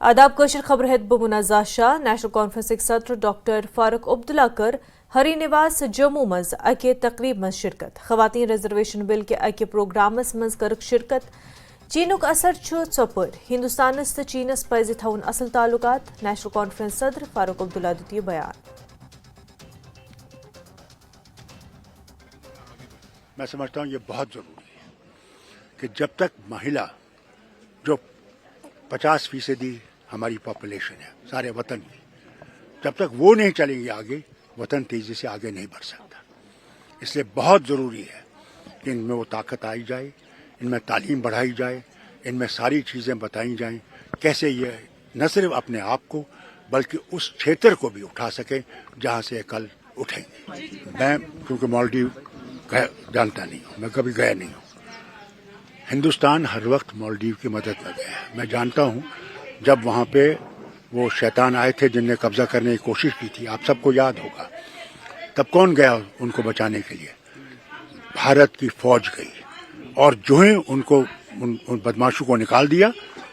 आदाब कशर खबर है मुनाजा शाह नेशनल कॉन्फ्रेंस सदर डॉक्टर फारूक अब्दुल्ला कर हरी निवास जम्मू मज अके तकरीब मज शिरकत खवातीन रिजर्वेशन बिल के अके प्रोग्रामस मज कर शिरकत चीनुक असर चोपर हिंदुस्तानस तो चीनस पज थवन असल ताल्लुकात नेशनल कॉन्फ्रेंस सदर फारूक अब्दुल्ला दित बयान। मैं समझता हूँ ये बहुत जरूरी है कि जब तक महिला जो 50% हमारी पॉपुलेशन है सारे वतन की, जब तक वो नहीं चलेंगे आगे, वतन तेजी से आगे नहीं बढ़ सकता। इसलिए बहुत ज़रूरी है कि इनमें वो ताकत आई जाए, इनमें तालीम बढ़ाई जाए, इनमें सारी चीज़ें बताई जाएं, कैसे ये न सिर्फ अपने आप को बल्कि उस क्षेत्र को भी उठा सकें जहाँ से कल उठेंगे। मैं क्योंकि मालदीव जानता नहीं हूँ, मैं कभी गया नहीं हूँ। हिंदुस्तान हर वक्त मालदीव की मदद में गया है। मैं जानता हूँ जब वहाँ पे वो शैतान आए थे जिनने कब्जा करने की कोशिश की थी, आप सबको याद होगा, तब कौन गया उनको बचाने के लिए? भारत की फौज गई और जो ही उनको उन बदमाशों को निकाल दिया,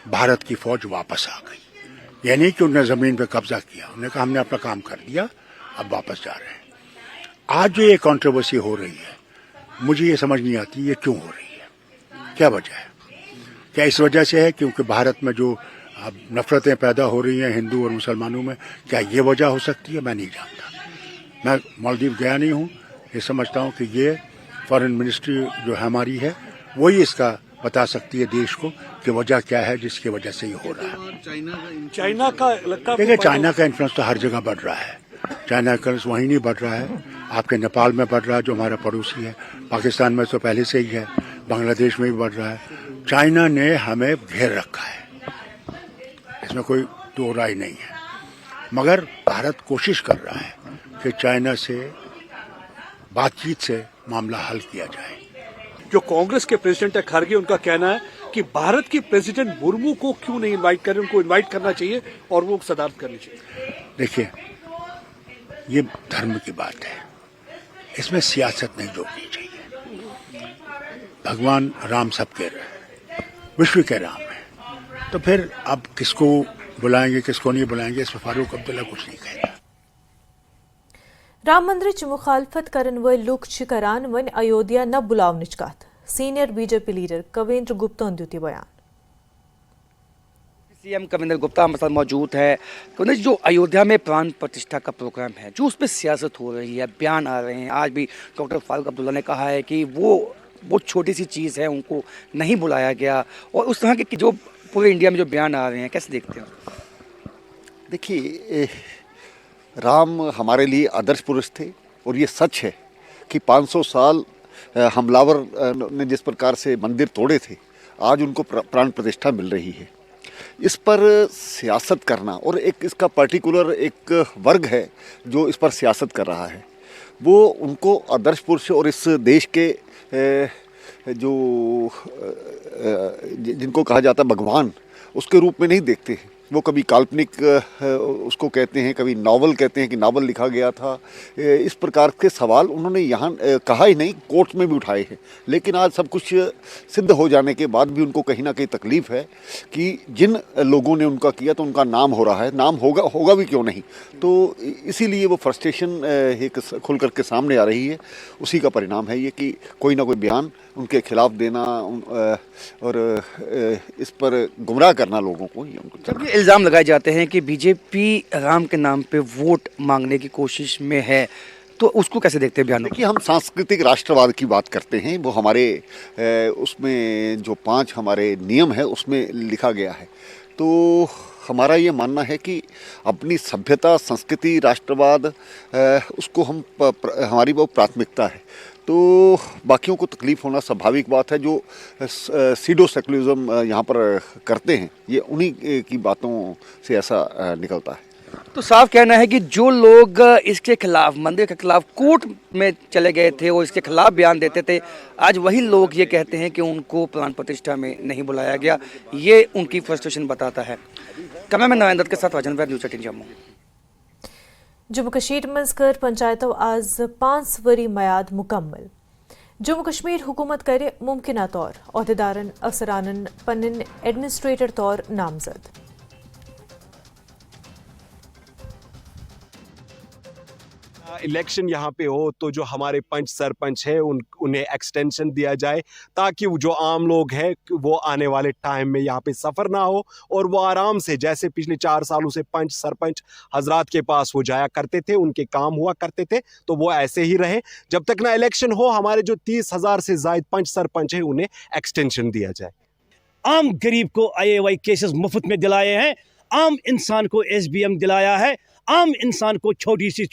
भारत की फौज वापस आ गई। यानी कि उन्होंने जमीन पे कब्जा किया, उन्होंने कहा हमने अपना काम कर दिया, अब वापस जा रहे हैं। आज जो ये कंट्रोवर्सी हो रही है, मुझे ये समझ नहीं आती ये क्यों हो रही है, क्या वजह है? क्या इस वजह से है क्योंकि भारत में जो अब नफरतें पैदा हो रही हैं हिंदू और मुसलमानों में, क्या ये वजह हो सकती है? मैं नहीं जानता। मैं मालदीव गया नहीं हूँ। ये समझता हूँ कि ये फॉरेन मिनिस्ट्री जो हमारी है वही इसका बता सकती है देश को कि वजह क्या है जिसकी वजह से ये हो रहा है। चाइना का लगता है, देखिए चाइना का इन्फ्लुएंस तो हर जगह बढ़ रहा है। चाइना का वहीं नहीं बढ़ रहा है, आपके नेपाल में बढ़ रहा है जो हमारा पड़ोसी है, पाकिस्तान में तो पहले से ही है, बांग्लादेश में भी बढ़ रहा है। चाइना ने हमें घेर रखा है, इसमें कोई दो राय नहीं है। मगर भारत कोशिश कर रहा है कि चाइना से बातचीत से मामला हल किया जाए। जो कांग्रेस के प्रेसिडेंट है खड़गे, उनका कहना है कि भारत की प्रेसिडेंट मुर्मू को क्यों नहीं इनवाइट करें, उनको इनवाइट करना चाहिए और वो सदारत करनी चाहिए। देखिए ये धर्म की बात है, इसमें सियासत नहीं जोड़नी चाहिए। भगवान राम सबके विश्व के राम है, तो फिर अब किसको बुलाएंगे किसको नहीं बुलाएंगे, इस पर फारूक अब्दुल्ला कुछ नहीं कहेगा। राम मंदिर मुखालफत करन वल लुक करान वन अयोध्या न बुलावनच कत senior BJP leader Kavendra Gupta दित बयान। सीएम कवेंद्र गुप्ता हमारे साथ मौजूद है। कवेंद्र जी, जो अयोध्या में प्राण प्रतिष्ठा का प्रोग्राम है, जो उस पर सियासत हो रही है, बयान आ रहे हैं, आज भी डॉक्टर फारूक अब्दुल्ला ने कहा है कि वो छोटी सी चीज़ है, उनको नहीं बुलाया गया, और उस तरह के जो पूरे इंडिया में जो बयान आ रहे हैं, कैसे देखते हैं? देखिए, राम हमारे लिए आदर्श पुरुष थे और ये सच है कि 500 साल हमलावर ने जिस प्रकार से मंदिर तोड़े थे, आज उनको प्राण प्रतिष्ठा मिल रही है। इस पर सियासत करना, और एक इसका पर्टिकुलर एक वर्ग है जो इस पर सियासत कर रहा है, वो उनको आदर्श पुरुष और इस देश के जो जिनको कहा जाता है भगवान, उसके रूप में नहीं देखते हैं। वो कभी काल्पनिक उसको कहते हैं, कभी नावल कहते हैं कि नावल लिखा गया था। इस प्रकार के सवाल उन्होंने यहाँ कहा ही नहीं, कोर्ट में भी उठाए हैं। लेकिन आज सब कुछ सिद्ध हो जाने के बाद भी उनको कहीं ना कहीं तकलीफ़ है कि जिन लोगों ने उनका किया तो उनका नाम हो रहा है, नाम होगा भी क्यों नहीं। तो इसीलिए वो फ्रस्ट्रेशन एक खुल करके सामने आ रही है। उसी का परिणाम है ये कि कोई ना कोई बयान उनके खिलाफ देना और इस पर गुमराह करना लोगों को। जब ये इल्ज़ाम लगाए जाते हैं कि बीजेपी राम के नाम पे वोट मांगने की कोशिश में है, तो उसको कैसे देखते हैं बयान? देखिए, हम सांस्कृतिक राष्ट्रवाद की बात करते हैं, वो हमारे उसमें जो 5 हमारे नियम है उसमें लिखा गया है। तो हमारा ये मानना है कि अपनी सभ्यता, संस्कृति, राष्ट्रवाद उसको हमारी वो प्राथमिकता है। तो बाकियों को तकलीफ़ होना स्वाभाविक बात है। जो सीडो सेकुलरिज्म यहाँ पर करते हैं, ये उन्हीं की बातों से ऐसा निकलता है। तो साफ कहना है कि जो लोग इसके खिलाफ, मंदिर के खिलाफ कोर्ट में चले गए थे और इसके खिलाफ बयान देते थे, आज वही लोग ये कहते हैं कि उनको प्राण प्रतिष्ठा में नहीं बुलाया गया। ये उनकी फ्रस्ट्रेशन बताता है। कैमरामैन नरेंद्र के साथ राजन वैद, न्यूज़ 18 जम्मू। जम्मू कश्मीर मज कर पंचायतों आज 5 वरी मयाद मुकम्मल। जम्मू कश्मीर हुकूमत करे मुमकिन तौर अहदेदारन अफसरानन पन्न एडमिनिस्ट्रेटर तौर नामजद। इलेक्शन यहाँ पे हो तो जो हमारे पंच सरपंच है उन्हें एक्सटेंशन दिया जाए, ताकि जो आम लोग हैं वो आने वाले टाइम में यहाँ पे सफ़र ना हो और वो आराम से, जैसे पिछले 4 सालों से पंच सरपंच हजरात के पास वो जाया करते थे, उनके काम हुआ करते थे, तो वो ऐसे ही रहे। जब तक ना इलेक्शन हो, हमारे जो 30,000 से ज़ायद पंच सरपंच है उन्हें एक्सटेंशन दिया जाए। आम गरीब को IAY केसेस मुफ्त में दिलाए हैं, आम इंसान को SBM दिलाया है, आम इंसान को छोटी सी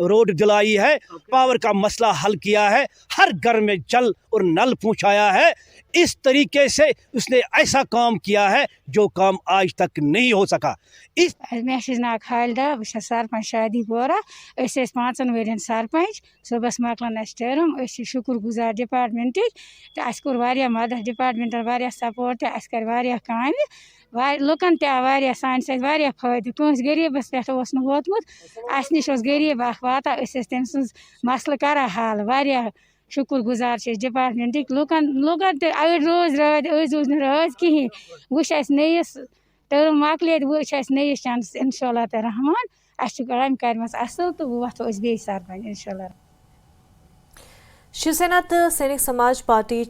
रोड दिलाई है, पावर का मसला हल किया है, हर घर में जल और नल पहुंचाया है। इस तरीके से उसने ऐसा काम किया है जो काम आज तक नहीं हो सका। इस मे नाव खालिदा, बस सरपंच शादी पोरा, 5 वर्यन सरपंच, सुबह मकलान टर्म, शुक्र गुजार डिपार्टमेंट, तो कोर मदद डिपार्टमेंटन सपोर्ट, कर काम, लुकन ते सान सत फायदे, कंस गरीबस पे वोतमुत, अस नश गरीब वाता, तम सज मसल करा हल, शुक्र गुजार डिपार्टमेंट लुकन तो अड़ रोज राज रोज राज कहें, वुश नयस टर्म मकल वुश नयस चांस इंशाल्लाह रहमान, अम कर असल तो वो बे सरपंच इंशाल्लाह। शिवसेना तो सैनिक समाज पार्टी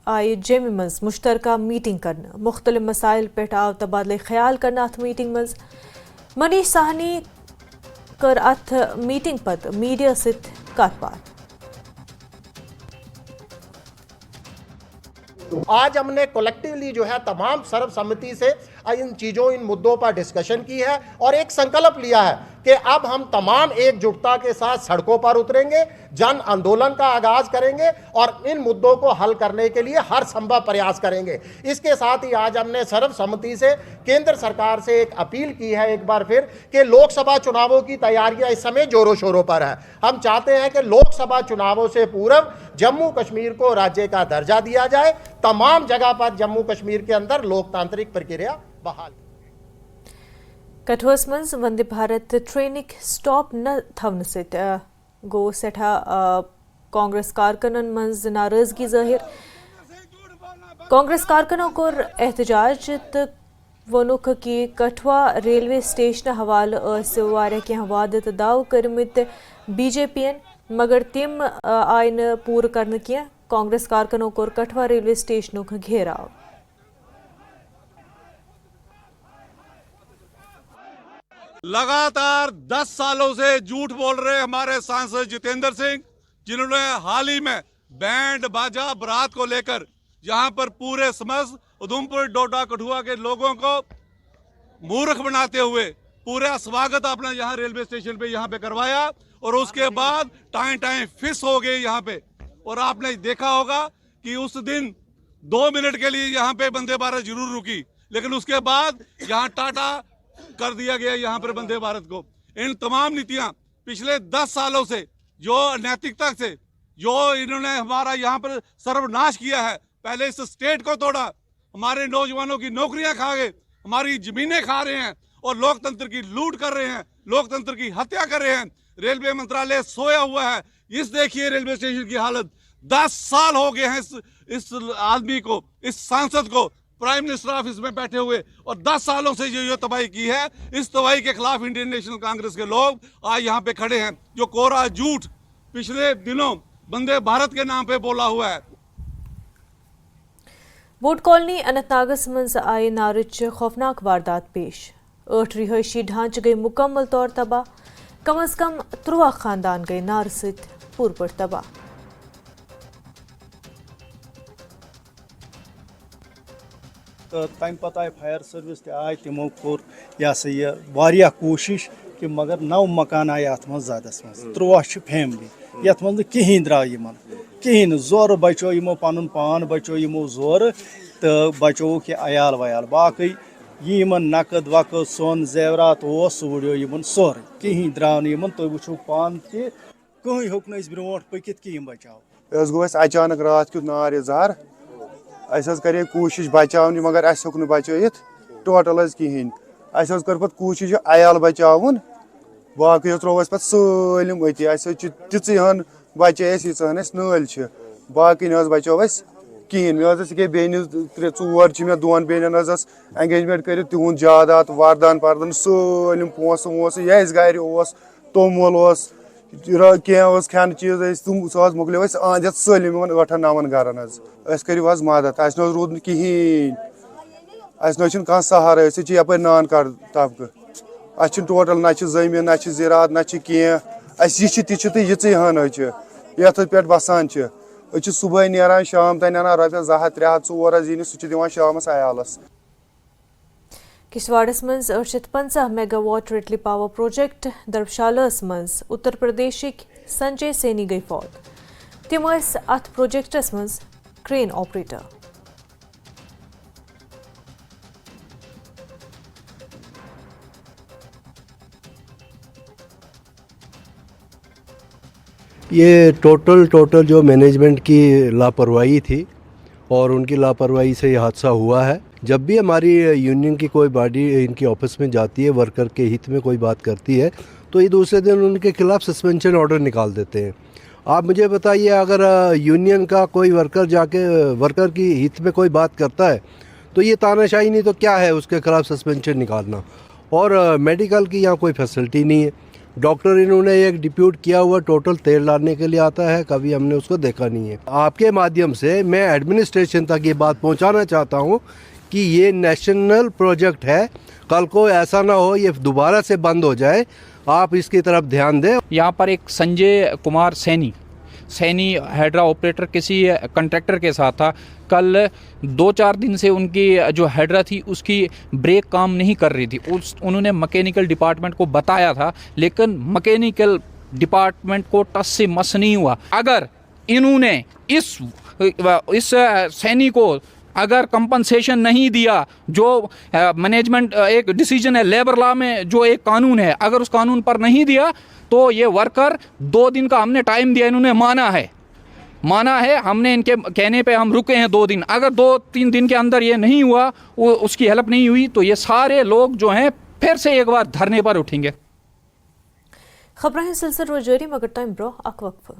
आई जेम मज मुश्तरका मीटिंग करना, मुख्तलिफ मसाइल पे आव तबादले ख्याल करना अथ मीटिंग मज। मनीष साहनी कर अथ मीटिंग पत मीडिया सित कत आज हमने कलेक्टिवली जो है तमाम सर्वसम्मति से इन चीज़ों, इन मुद्दों पर डिस्कशन की है और एक संकल्प लिया है कि अब हम तमाम एकजुटता के साथ सड़कों पर उतरेंगे, जन आंदोलन का आगाज करेंगे और इन मुद्दों को हल करने के लिए हर संभव प्रयास करेंगे। इसके साथ ही आज हमने सर्वसम्मति से केंद्र सरकार से एक अपील की है एक बार फिर कि लोकसभा चुनावों की तैयारियां इस समय जोरों शोरों पर है। हम चाहते हैं कि लोकसभा चुनावों से पूर्व जम्मू कश्मीर को राज्य का दर्जा दिया जाए, तमाम जगह पर जम्मू कश्मीर के अंदर लोकतांत्रिक प्रक्रिया बहाल। कठुअस मज वंदे भारत ट्रेनिक स्टॉप न थवन सत गो सठा कांग्रेस कारकुनन मज नाराजगी जाहिर। कांग्रेस कारकुनों को एहतजाज तो वोनुक कि कठुआ रेलवे स्टेशन हवाले क्या वादे तो दाव करमित BJPन, मगर तिम आय न पूर कर क्या। कांग्रेस कारकुनों को कठुआ रेलवे स्टेशनों का घेराव। लगातार 10 सालों से झूठ बोल रहे हमारे सांसद जितेंद्र सिंह, जिन्होंने हाल ही में बैंड बाजा बारात को लेकर यहाँ पर पूरे समस्त उधमपुर डोडा कठुआ के लोगों को मूर्ख बनाते हुए पूरा स्वागत आपने यहाँ रेलवे स्टेशन पे यहाँ पे करवाया और उसके बाद टाइम फिस हो गए यहाँ पे। और आपने देखा होगा कि उस दिन 2 मिनट के लिए यहाँ पे वंदे भारत जरूर रुकी, लेकिन उसके बाद यहाँ टाटा कर दिया गया यहाँ पर वंदे भारत को। इन तमाम नीतियां पिछले 10 सालों से जो अनैतिकता से जो इन्होंने हमारा यहाँ पर सर्वनाश किया है, पहले इस स्टेट को तोड़ा, हमारे नौजवानों की नौकरियां खा गए, हमारी जमीनें खा रहे हैं और लोकतंत्र की लूट कर रहे हैं, लोकतंत्र की हत्या कर रहे हैं। रेलवे मंत्रालय सोया हुआ है। इस देखिए रेलवे स्टेशन की हालत, 10 साल हो गए हैं इस आदमी को, इस सांसद को प्राइम मिनिस्टर ऑफिस में बैठे हुए, और 10 सालों से जो तबाही की है, इस तबाही के खिलाफ इंडियन नेशनल कांग्रेस के लोग आज यहाँ पे खड़े हैं। जो कोरा झूठ पिछले दिनों वंदे भारत के नाम पे बोला हुआ है। बोट कॉलोनी अनंतनागस मज आए नारच खौफनाक वारदात पेश। 8 रिहायशी ढांचे गए मुकम्मल तौर तबाह, कम अज कम 3 खानदान गए नार सत पूरपट तबाह। तो तम पत आए फायर सर्विस आए, तमो कोर यह कोशिश कि मगर 9 मकान आए अत मज ज़्यादस मज, 3 फैमिली यथ मज कहीं द्राव कहीं जोर बचो यमो पन पान बचो यमो जोर तो बचो कि अयाल वयाल, बाकी यमन नकद वकद सोन जेवरात सह वुड़ो यमन सोर, कहीं द्राव नमन। तुम वो पान कि कहीं होक न ब्रोट पकित कि बचाव। गो अचानक रात क्युत नार इजहार, करे कोशिश बचावन मगर अस होक बचत टोटल कहें। अस कर पत कोशिश अयाल बचावन, बाकी त्रो पे सालम अति। तीहन बचे यीहन नल, बाकी न बचो कहें। मे बेन 4 मे 2 बेन एंगेजमेंट कर, तिहुद जायदाद वारदान पारदान सालम पोस वोस गर तोमुल कह खान चीज तुम सह मोकलो आंद सलम 8-9 गरन करो मदद रूद न कहें कह सहारा यप नान कर तबक टोटल ना जमीन ना ज़रात ना कह ये हन ये पे बसान सुबह नान शाम तक अनान रपस 200-300 जीन सह दिवान शामस अयालस। किश्तवाड़स मज 850 मेगावाट रिटली पावर प्रोजेक्ट दरबशालस मज उत्तर प्रदेशिक संजय सैनी गई फौत तिम अथ प्रोजेक्टस मज क्रेन ऑपरेटर। ये टोटल जो मैनेजमेंट की लापरवाही थी और उनकी लापरवाही से ये हादसा हुआ है। जब भी हमारी यूनियन की कोई बॉडी इनकी ऑफिस में जाती है, वर्कर के हित में कोई बात करती है, तो ये दूसरे दिन उनके खिलाफ सस्पेंशन ऑर्डर निकाल देते हैं। आप मुझे बताइए, अगर यूनियन का कोई वर्कर जाके वर्कर की हित में कोई बात करता है तो ये तानाशाही नहीं तो क्या है उसके खिलाफ सस्पेंशन निकालना। और मेडिकल की यहाँ कोई फैसिलिटी नहीं है। डॉक्टर इन्होंने एक डिप्यूट किया हुआ टोटल तेल डालने के लिए आता है, कभी हमने उसको देखा नहीं है। आपके माध्यम से मैं एडमिनिस्ट्रेशन तक ये बात पहुंचाना चाहता हूं कि ये नेशनल प्रोजेक्ट है, कल को ऐसा ना हो ये दोबारा से बंद हो जाए, आप इसकी तरफ ध्यान दें। यहाँ पर एक संजय कुमार सैनी हाइड्रा ऑपरेटर किसी कॉन्ट्रैक्टर के साथ था। कल 2-4 दिन से उनकी जो हाइड्रा थी उसकी ब्रेक काम नहीं कर रही थी। उन्होंने मैकेनिकल डिपार्टमेंट को बताया था, लेकिन मैकेनिकल डिपार्टमेंट को टस से मस नहीं हुआ। अगर इन्होंने इस सैनी को अगर कंपनसेशन नहीं दिया, जो मैनेजमेंट एक डिसीजन है लेबर लॉ में, जो एक कानून है, अगर उस कानून पर नहीं दिया तो ये वर्कर 2 दिन का हमने टाइम दिया, इन्होंने माना है, हमने इनके कहने पे हम रुके हैं 2 दिन। अगर 2-3 दिन के अंदर ये नहीं हुआ, उसकी हेल्प नहीं हुई, तो ये सारे लोग जो हैं फिर से एक बार धरने पर उठेंगे। खबरें सिलसिले रोज जारी मगर टाइम ब्रो अक वक्फ।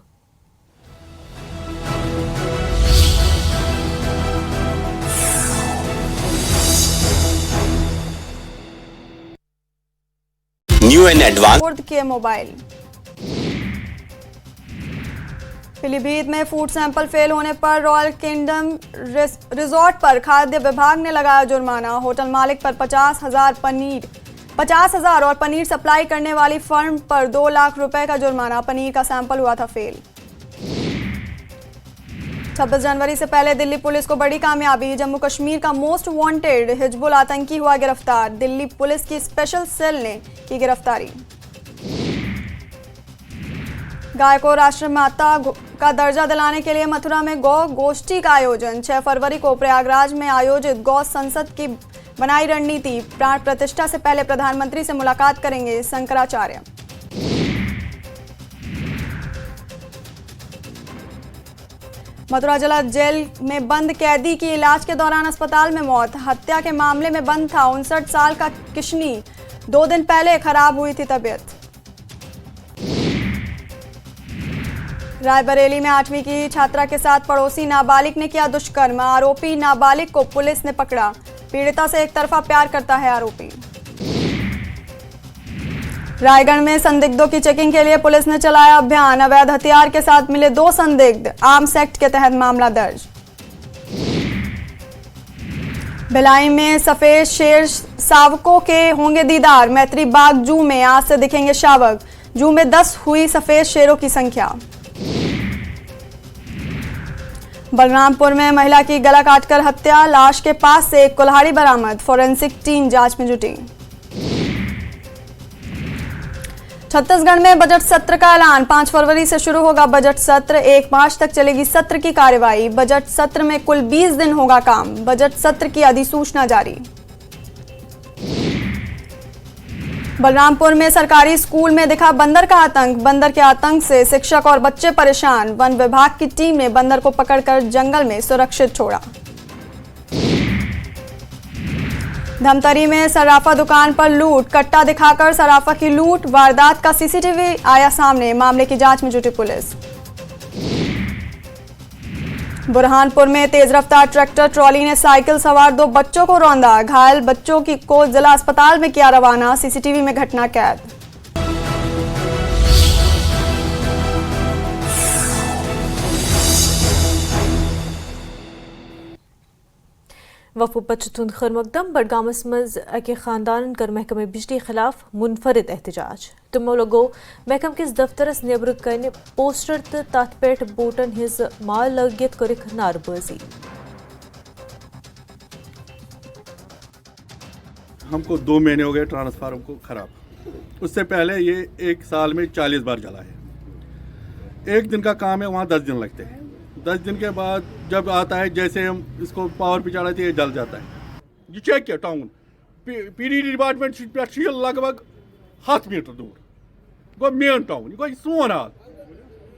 न्यू एंड एडवांस के मोबाइल। पीलीभीत में फूड सैंपल फेल होने पर रॉयल किंगडम रिजॉर्ट पर खाद्य विभाग ने लगाया जुर्माना। होटल मालिक पर 50,000 और पनीर सप्लाई करने वाली फर्म पर 2 लाख रुपए का जुर्माना। पनीर का सैंपल हुआ था फेल। 26 जनवरी से पहले दिल्ली पुलिस को बड़ी कामयाबी। जम्मू कश्मीर का मोस्ट वांटेड हिजबुल आतंकी हुआ गिरफ्तार। दिल्ली पुलिस की स्पेशल सेल ने की गिरफ्तारी। गाय को राष्ट्रमाता का दर्जा दिलाने के लिए मथुरा में गौ गोष्ठी का आयोजन। 6 फरवरी को प्रयागराज में आयोजित गौ संसद की बनाई रणनीति। प्राण प्रतिष्ठा से पहले प्रधानमंत्री से मुलाकात करेंगे शंकराचार्य। मथुरा जिला जेल में बंद कैदी की इलाज के दौरान अस्पताल में मौत। हत्या के मामले में बंद था 59 साल का किशनी। 2 दिन पहले खराब हुई थी तबीयत। रायबरेली में 8वीं की छात्रा के साथ पड़ोसी नाबालिग ने किया दुष्कर्म। आरोपी नाबालिग को पुलिस ने पकड़ा। पीड़िता से एक तरफा प्यार करता है आरोपी। रायगढ़ में संदिग्धों की चेकिंग के लिए पुलिस ने चलाया अभियान। अवैध हथियार के साथ मिले 2 संदिग्ध। आर्म्स एक्ट के तहत मामला दर्ज। भिलाई में सफेद शेर शावकों के होंगे दीदार। मैत्री बाग जू में आज से दिखेंगे शावक। जू में 10 हुई सफेद शेरों की संख्या। बलरामपुर में महिला की गला काटकर हत्या। लाश के पास से एक कुल्हाड़ी बरामद। फोरेंसिक टीम जांच में जुटी। छत्तीसगढ़ में बजट सत्र का ऐलान। 5 फरवरी से शुरू होगा बजट सत्र। 1 मार्च तक चलेगी सत्र की कार्यवाही। बजट सत्र में कुल 20 दिन होगा काम। बजट सत्र की अधिसूचना जारी। बलरामपुर में सरकारी स्कूल में दिखा बंदर का आतंक। बंदर के आतंक से शिक्षक और बच्चे परेशान। वन विभाग की टीम ने बंदर को पकड़कर जंगल में सुरक्षित छोड़ा। धमतरी में सराफा दुकान पर लूट। कट्टा दिखाकर सराफा की लूट। वारदात का सीसीटीवी आया सामने। मामले की जांच में जुटी पुलिस। बुरहानपुर में तेज रफ्तार ट्रैक्टर ट्रॉली ने साइकिल सवार 2 बच्चों को रौंदा। घायल बच्चों को जिला अस्पताल में किया रवाना। सीसीटीवी में घटना कैद। वफू पचतुन खर मकदम बडगामस मज अके खानदान कर महकमे बिजली खिलाफ मुनफरिद एहतजाज तमो लगो महकम किस दफ्तरस नेबर कन पोस्टर तो तथ पे बूटन हिज माल लगियत करिक नारबाजी। हमको 2 महीने हो गए ट्रांसफार्मर को खराब, उससे पहले ये 1 साल में 40 बार जला है। 1 दिन का काम है, वहाँ 10 दिन लगते हैं। 10 दिन के बाद जब आता है, जैसे हम इसको पावर पे चढ़ाते हैं, ये जल जाता है। ये चेक किया टाउन पीडी डिपार्टमेंट पे लगभग 100 मीटर दूर गो मेन टाउन, यह सोन हाल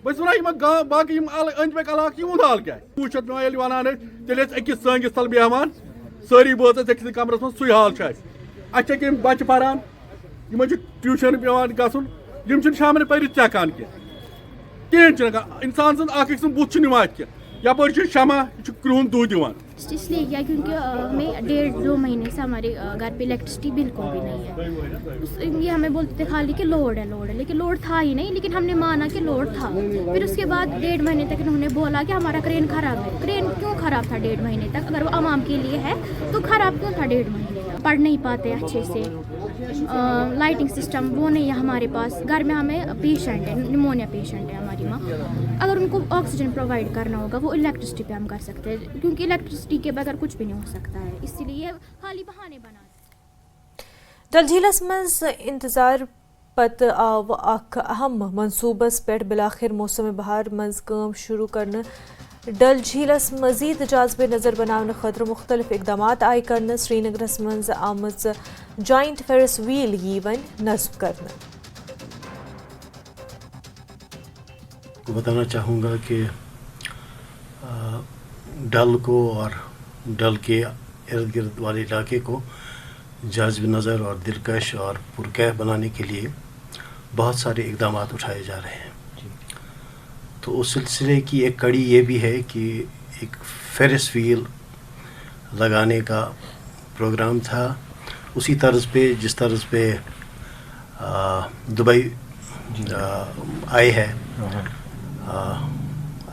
बस वन बाकी अंद पक इलाक यूद हाल क्या वुचत पे वन तेल अकिस संगस तल बेहमान सारी बच अकिस कमरस मज सू हाल अच्छे बच्चे पारान ट्यूशन पेवान गम शाम पर चकान कहें इंसान सद बुत निवात यपर शमा क्रून दूध दिवान इसलिए किया क्योंकि हमें 1.5-2 महीने से हमारे घर पे इलेक्ट्रिसिटी बिल्कुल भी नहीं है। ये हमें बोलते थे खाली कि लोड है, लेकिन लोड था ही नहीं, लेकिन हमने माना कि लोड था। फिर उसके बाद 1.5 महीने तक इन्होंने बोला कि हमारा क्रेन ख़राब है। क्रेन क्यों ख़राब था 1.5 महीने तक? अगर वो आवाम के लिए है तो ख़राब क्यों था 1.5 महीने तक? पढ़ नहीं पाते अच्छे से, लाइटिंग सिस्टम वो नहीं है हमारे पास। घर में हमें पेशेंट है, निमोनिया पेशेंट है हमारी माँ, अगर उनको ऑक्सीजन प्रोवाइड करना होगा वो इलेक्ट्रिसिटी पे हम कर सकते हैं, क्योंकि इलेक्ट्रिसिटी के बगैर कुछ भी नहीं हो सकता है। इसलिए खाली बहाने बना डलझीलस मज इंतजार पत आव अख अहम मनसूबस पे बिलाखिर मौसम बहार मज काम शुरू करने डल झीलस मजीद जाजबे नज़र बनाने खतर मुख्तलिफ इकदाम आय कर श्रीनगरस मज आमज जॉइंट फेरिस व्हील ईवन नस्ब करना। बताना चाहूँगा कि डल को और डल के इर्द गिर्द वाले इलाके को जाज़ब नज़र और दिलकश और पुरकैफ बनाने के लिए बहुत सारे इकदाम उठाए जा रहे हैं। तो उस सिलसिले की एक कड़ी ये भी है कि एक फेरिस व्हील लगाने का प्रोग्राम था, उसी तर्ज पे जिस तर्ज पे दुबई आए है,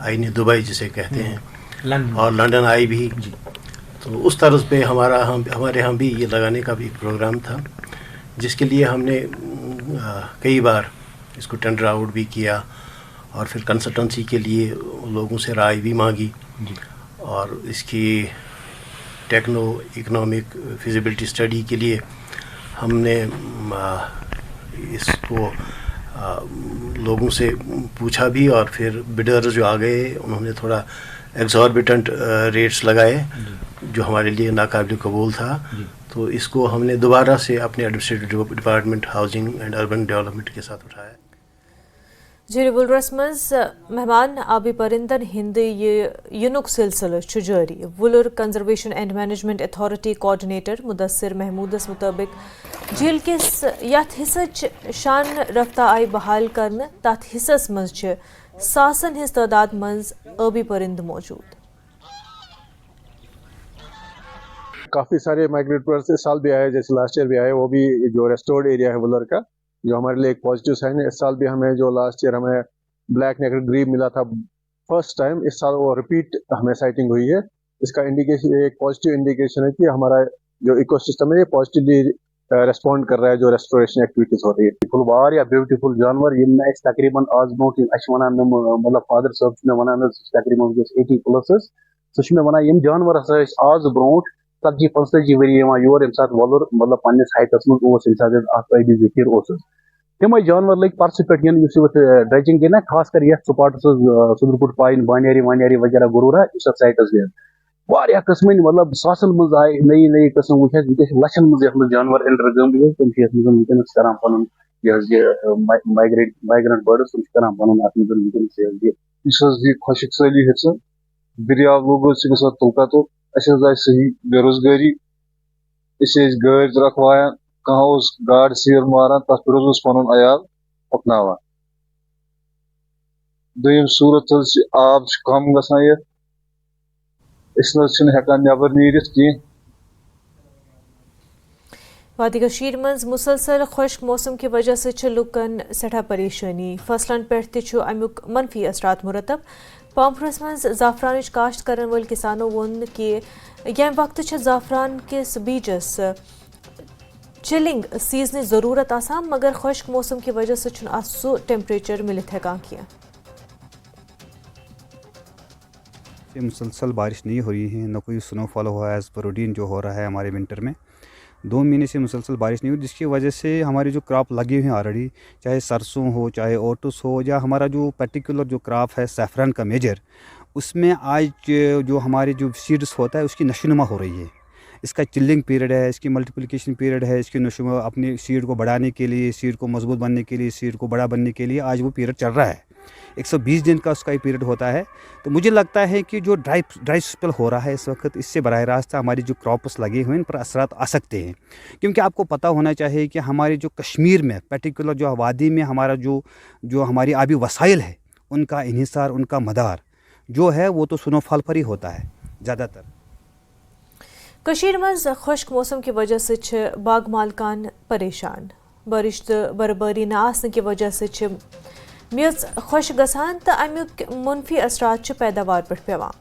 आई ने दुबई जिसे कहते हैं, और लंदन आई भी, तो उस तर्ज पे हमारे यहाँ भी ये लगाने का भी एक प्रोग्राम था, जिसके लिए हमने कई बार इसको टेंडर आउट भी किया और फिर कंसल्टेंसी के लिए लोगों से राय भी मांगी, और इसकी टेक्नो इकोनॉमिक फिजिबिलिटी स्टडी के लिए हमने इसको लोगों से पूछा भी, और फिर बिडर जो आ गए उन्होंने थोड़ा एग्जॉर्बिटेंट रेट्स लगाए जो हमारे लिए नाकाबिल कबूल था। तो इसको हमने दोबारा से अपने administrative department housing and urban development के साथ उठाया। जेरिबुल रस्मज मेहमान आबी परिंदन हिंद युनुक सिलसिल जारी। Wular conservation and management authority coordinator Mudassir महमूदस मुताबिक झील किस यथ हिस्सच शान रफ्ता आई बहाल करने तथ हिस्सस मज सासन हिज तादाद मज आबी परिंद मौजूद। काफ़ी सारे माइग्रेट बर्ड्स इस साल भी आए, जैसे लास्ट ईयर भी आए, वो भी जो रेस्टोर्ड एरिया है वुलर का, जो हमारे लिए एक पॉजिटिव साइन है। इस साल भी हमें जो लास्ट ईयर हमें ब्लैक नेकेड ग्रीव मिला था फर्स्ट टाइम, इस साल वो रिपीट हमें साइटिंग हुई है। इसका इंडिकेशन, एक पॉजिटिव इंडिकेशन है कि हमारा जो इकोसिस्टम है ये पॉजिटिवली रेस्पॉन्ड कर रहा है जो रेस्टोरेशन एक्टिविटीज हो रही है। बिल्कुल वारिया ब्यूटीफुल जानवर यम तकरीबन आज ब्रोट वन मतलब फादर साहब वन तकरीबन 80+ सह वन यम जानवर आज ब्रोट 40-45 वरी योर ये वलुर मतलब पन्निस हाइटस मज जखीर तमें जानवर लग परस पे ड्रेजिंग गई ना, खास कर ये स्पॉट्स सुदरपुर पाइन बानियारी वानियारी वगैरह गुरूरा इस साइटस गए वारिया किस्म मतलब सासन मज आए नई किस्म वो लछन मज जानवर एंटर गए तम करान पन माइग्रेंट बर्ड्स तुम करान पन खुशक सैली हिस्सा दरियाव लोगों से तुलका तो सही बेरोजगारी गाड़ रखवान कह गाड़ सीर मारान तथ पे पन अयाल पकनावान। दोयम सूरत आब कम गसान ये हेकान नबर नीरित कह। वादी कशीर मज मुसलसल खुश्क मौसम की वजह से लुकन सठा परेशानी, फसलन पे अमुक मनफी असरात मुरतब। पाम्परस मज ज़ाफ़रान काश्त करन वाल किसानों वोन कि यम वक्त ज़ाफ़रान किस बीजस चिलिंग सीजन ज़रूरत आसान मगर खुश्क मौसम की वजह से सो टेम्परेचर मिलत है किया मुसलसल बारिश नहीं हो रही है, न कोई स्नोफॉल हुआ है एज़ पर रूटीन जो हो रहा है हमारे विंटर में। 2 महीने से मुसलसल बारिश नहीं हुई, जिसकी वजह से हमारी जो क्रॉप लगी हुई है ऑलरेडी, चाहे सरसों हो चाहे ओटस हो या हमारा जो पर्टिकुलर जो क्रॉप है सैफरन का मेजर, उसमें आज जो हमारे जो सीड्स होता है उसकी नशोनुमा हो रही है। इसका चिल्लिंग पीरियड है, इसकी मल्टीप्लिकेशन पीरियड है, इसकी नशोनुमा अपनी सीड को बढ़ाने के लिए, सीड को मजबूत बनने के लिए, सीड को बड़ा बनने के लिए आज वो पीरियड चल रहा है। 120 दिन का उसका पीरियड होता है। तो मुझे लगता है कि जो ड्राई स्पेल हो रहा है इस वक्त, इससे बराह रास्त हमारी जो क्रॉप्स लगे हुए हैं इन पर असरात आ सकते हैं। क्योंकि आपको पता होना चाहिए कि हमारे जो कश्मीर में पर्टिकुलर जो वादी में हमारा जो हमारी आबी वसाइल है, उनका इन्हिसार, उनका मदार जो है वो तो स्नोफॉल पर ही होता है ज़्यादातर। कशीर मज खुश्क मौसम की वजह से बाग मालकान परेशान। बारिश तो बर्फबारी न आसने की वजह से मेज खुश गसान तो अमुक मुनफी असरात पैदावार पर पेवान।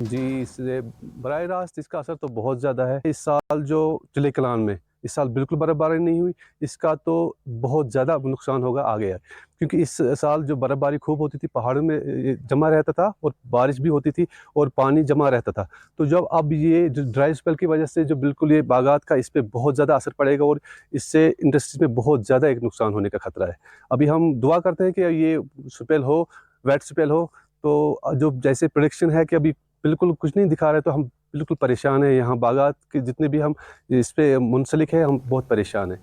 जी, इससे बराह रास्त इसका असर तो बहुत ज़्यादा है। इस साल जो चिले कलान में इस साल बिल्कुल बर्फबारी नहीं हुई, इसका तो बहुत ज़्यादा नुकसान होगा आगे है। क्योंकि इस साल जो बर्फबारी खूब होती थी, पहाड़ों में जमा रहता था और बारिश भी होती थी और पानी जमा रहता था। तो जब अब ये जो ड्राई स्पेल की वजह से जो बिल्कुल ये बागात का इस पर बहुत ज़्यादा असर पड़ेगा और इससे इंडस्ट्रीज में बहुत ज़्यादा एक नुकसान होने का खतरा है। अभी हम दुआ करते हैं कि ये स्पेल हो, वेट स्पेल हो, तो जो जैसे प्रेडिक्शन है कि अभी बिल्कुल कुछ नहीं दिखा रहे, तो हम बिल्कुल परेशान हैं। यहाँ बागात के जितने भी हम इस पे मुंसलिक है, हम बहुत परेशान हैं।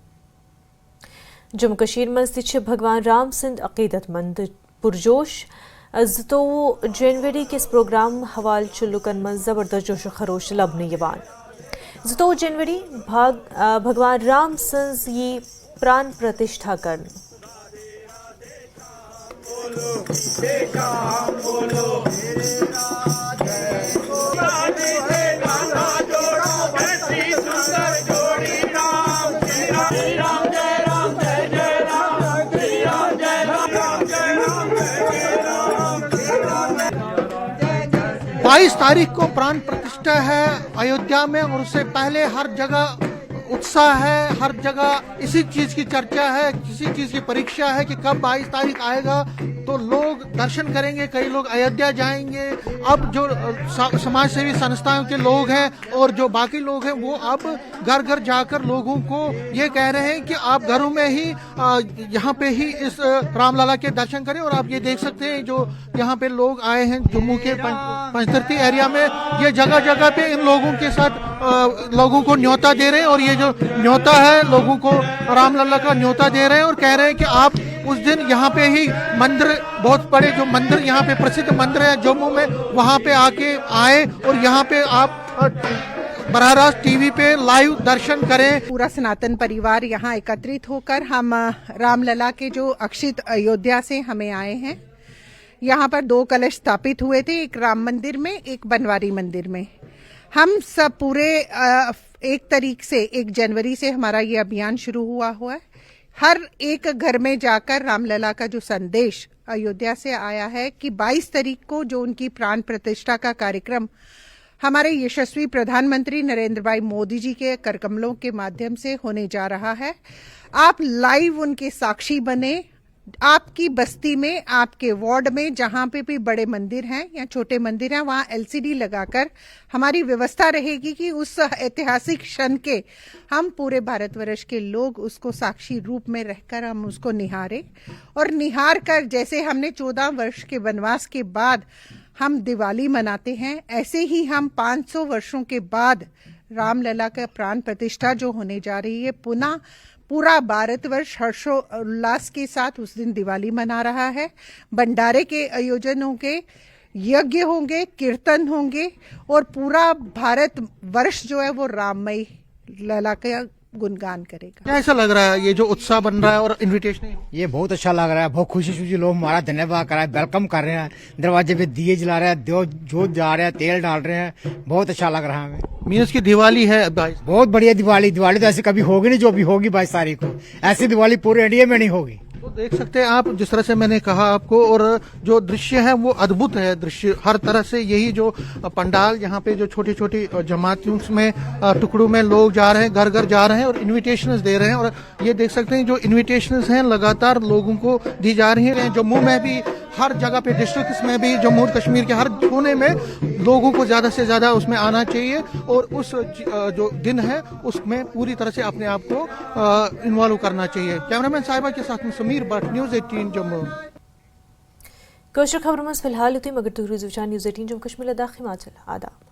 जम्मू कश्मीर मज भगवान राम सिंध अकीदतमंद पुरजोश 2 जनवरी के इस प्रोग्राम हवाल लुकन मज जबरदस्त जोश खरोश लबन यवान। 2 जनवरी भगवान राम सिंध ये प्राण प्रतिष्ठा कर बाईस तारीख को प्राण प्रतिष्ठा है अयोध्या में, और उससे पहले हर जगह उत्साह है, हर जगह इसी चीज की चर्चा है, किसी चीज की परीक्षा है कि कब 22 तारीख आएगा तो लोग दर्शन करेंगे, कई लोग अयोध्या जाएंगे। अब जो समाज सेवी संस्थाओं के लोग हैं और जो बाकी लोग हैं वो अब घर घर जाकर लोगों को ये कह रहे हैं कि आप घरों में ही यहाँ पे ही इस रामलला के दर्शन करें। और आप ये देख सकते हैं जो यहाँ पे लोग आए हैं जम्मू के पंचतर्ती एरिया में, ये जगह जगह पे इन लोगों के साथ लोगों को न्योता दे रहे हैं, और ये जो न्योता है लोगों को रामलला का न्योता दे रहे हैं और कह रहे हैं कि आप उस दिन यहाँ पे ही मंदिर, बहुत बड़े जो मंदिर यहाँ पे प्रसिद्ध मंदिर है जम्मू में, वहाँ पे आके आए और यहाँ पे आप बराह रास्त टीवी पे लाइव दर्शन करें। पूरा सनातन परिवार यहाँ एकत्रित होकर हम रामलला के जो अक्षित अयोध्या से हमें आए हैं। यहाँ पर 2 कलश स्थापित हुए थे, एक राम मंदिर में, एक बनवारी मंदिर में। हम सब पूरे 1 तारीख से 1 जनवरी से हमारा ये अभियान शुरू हुआ है। हर एक घर में जाकर रामलला का जो संदेश अयोध्या से आया है कि 22 तारीख को जो उनकी प्राण प्रतिष्ठा का कार्यक्रम हमारे यशस्वी प्रधानमंत्री नरेंद्र भाई मोदी जी के करकमलों के माध्यम से होने जा रहा है, आप लाइव उनके साक्षी बने। आपकी बस्ती में, आपके वार्ड में, जहां पे भी बड़े मंदिर हैं या छोटे मंदिर हैं, वहां LCD लगाकर हमारी व्यवस्था रहेगी कि उस ऐतिहासिक क्षण के हम पूरे भारतवर्ष के लोग उसको साक्षी रूप में रहकर हम उसको निहारें। और निहार कर जैसे हमने 14 वर्ष के वनवास के बाद हम दिवाली मनाते हैं, ऐसे ही हम 500 वर्षों के बाद रामलला का प्राण प्रतिष्ठा जो होने जा रही है, पुनः पूरा भारतवर्ष हर्षोल्लास के साथ उस दिन दिवाली मना रहा है। भंडारे के आयोजन होंगे, यज्ञ होंगे, कीर्तन होंगे और पूरा भारत वर्ष जो है वो राममय लला का गुणगान करेगा। कैसा लग रहा है ये जो उत्साह बन रहा है और इनविटेशन? ये बहुत अच्छा लग रहा है, बहुत खुशी लोग हमारा धन्यवाद कर रहे हैं, वेलकम कर रहे हैं, दरवाजे पे दिए जला रहे हैं, जोत जा रहे हैं, तेल डाल रहे हैं, बहुत अच्छा लग रहा है हमें। मीन्स की दिवाली है, बहुत बढ़िया दिवाली तो ऐसी कभी होगी नहीं जो भी होगी 22 तारीख को, ऐसी दिवाली पूरे इंडिया में नहीं होगी। देख सकते हैं आप, जिस तरह से मैंने कहा आपको, और जो दृश्य है वो अद्भुत है। दृश्य हर तरह से, यही जो पंडाल, यहाँ पे जो छोटी छोटी जमातियों में टुकड़ों में लोग जा रहे हैं, घर घर जा रहे हैं और इनविटेशंस दे रहे हैं। और ये देख सकते हैं जो इनविटेशंस हैं लगातार लोगों को दी जा रही हैं। जम्मू में भी हर जगह पे, डिस्ट्रिक्ट्स में भी, जम्मू और कश्मीर के हर कोने में लोगों को ज़्यादा से ज़्यादा उसमें आना चाहिए और उस जो दिन है उसमें पूरी तरह से अपने आप को इन्वॉल्व करना चाहिए। कैमरामैन साहिबा के साथ में समीर भट्ट, न्यूज़ 18 जम्मू। कशर खबर में फिलहाल मगर न्यूज़ 18 जम्मू कश्मीर लद्दाख हिमाचल आदाब।